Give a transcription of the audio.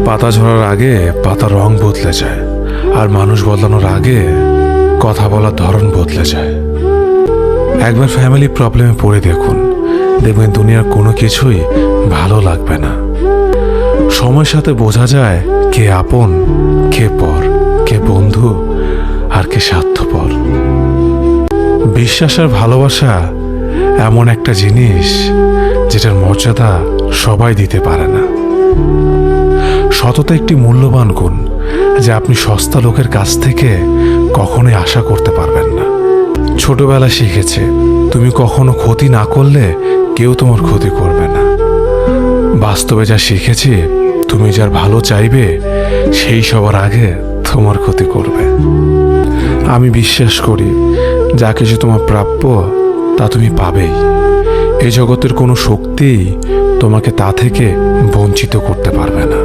পাতা ঝরার আগে পাতার রং বদলে যায়, আর মানুষ বদলানোর আগে কথা বলার ধরন বদলে যায়। একবার ফ্যামিলি প্রবলেমে পড়ে দেখুন, দেখবেন দুনিয়ার কোনো কিছুই ভালো লাগবে না। সময়ের সাথে বোঝা যায় কে আপন, কে পর, কে বন্ধু, আর কে স্বার্থপর। বিশ্বাস আর ভালোবাসা এমন একটা জিনিস যেটার মর্যাদা সবাই দিতে পারে না। সততা একটি মূল্যবান গুণ যে আপনি সস্তা লোকের কাছ থেকে কখনোই আশা করতে পারবেন না। ছোটবেলা শিখেছে তুমি কখনো ক্ষতি না করলে কেউ তোমার ক্ষতি করবে না। বাস্তবে যা শিখেছি, তুমি যার ভালো চাইবে সেই সবার আগে তোমার ক্ষতি করবে। আমি বিশ্বাস করি যা কিছু তোমার প্রাপ্য তা তুমি পাবেই। এই জগতের কোনো শক্তিই তোমাকে তা থেকে বঞ্চিত করতে পারবে না।